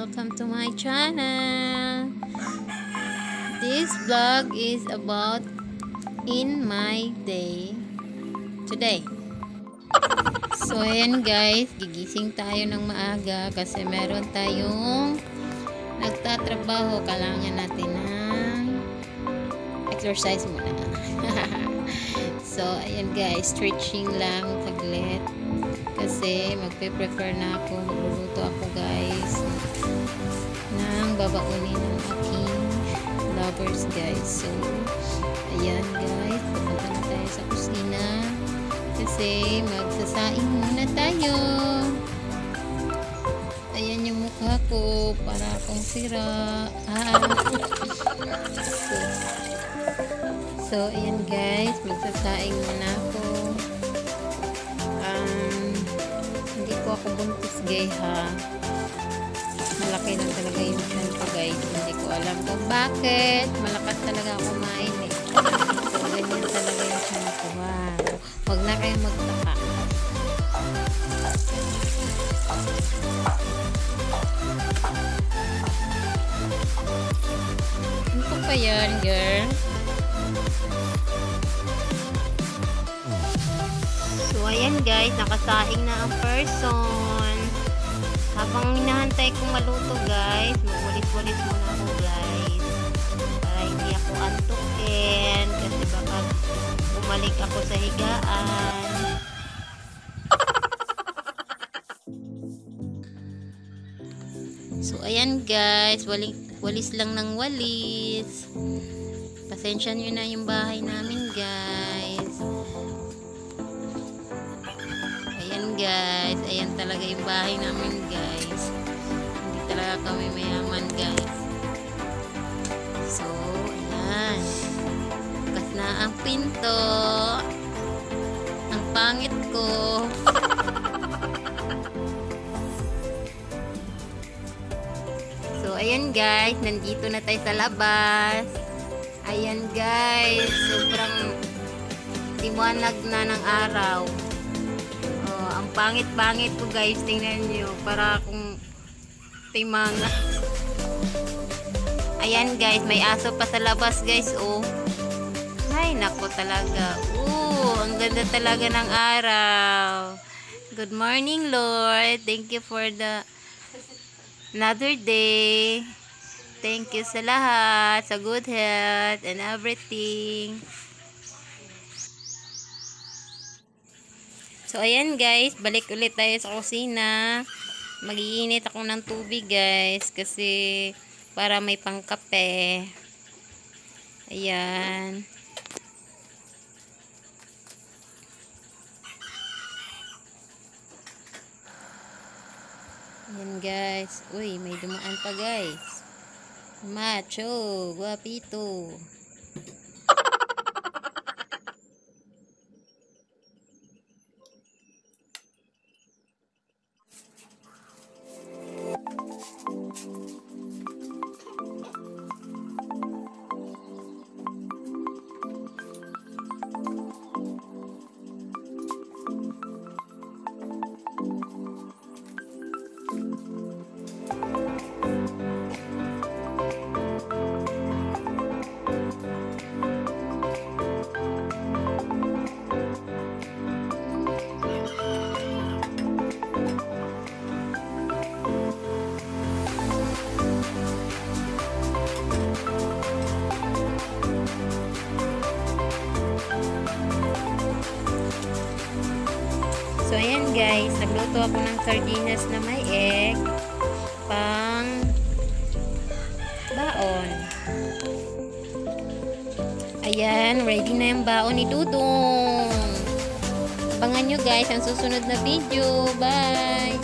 welcome to my channel. This vlog is about in my day today. So ayan guys, gigising tayo ng maaga kasi meron tayong nagtatrabaho. Kailangan natin ng exercise muna. So ayan guys, stretching lang saglit kasi magpe-prefer na ako, magluluto ako guys ng babaunin ng aking lovers guys. So ayan guys, pupunta na tayo sa kusina kasi magsasaing muna tayo. Ayan yung mukha ko, para akong sira. So ayan guys, magsasaing muna ako. Hindi ko ako buntis gay ha. Malaki lang talaga yung tiyan ko guys. Hindi ko alam kung bakit. Malakas talaga ako kumain eh. So ganyan talaga yung tiyan ko. Wow. Huwag na kayong magtaka. Ano pa yan girl? So ayan guys, nakasaing na ang person. Habang hinahantay kong maluto guys, magwalis-walis muna ako guys. Para hindi ako antukin kasi baka bumalik ako sa higaan. So ayan guys, walis lang ng walis. Pasensya nyo na yung bahay namin guys. Guys, ayan talaga yung bahay namin guys. Hindi talaga kami mayaman guys. So ayan, bukas na ang pinto. Ang pangit ko. So ayan guys, nandito na tayo sa labas. Ayan guys, sobrang liwanag na ng araw. Ang pangit-pangit ko guys, tingnan nyo, para akong timanga. Ayan guys, may aso pa sa labas guys, oh. Ay, nako talaga. Ang ganda talaga ng araw. Good morning Lord. Thank you for the another day. Thank you sa lahat, sa good health and everything. So ayan guys, balik ulit tayo sa kusina. Mag-iinit ako ng tubig guys kasi para may pangkape. Ayan. Ayan guys. Uy, may dumaan pa guys. Macho, guapito. So ayan guys, nagluto ako ng sardinas na may egg pang baon. Ayan, ready na yung baon ni Dudong. Abangan nyo guys ang susunod na video. Bye!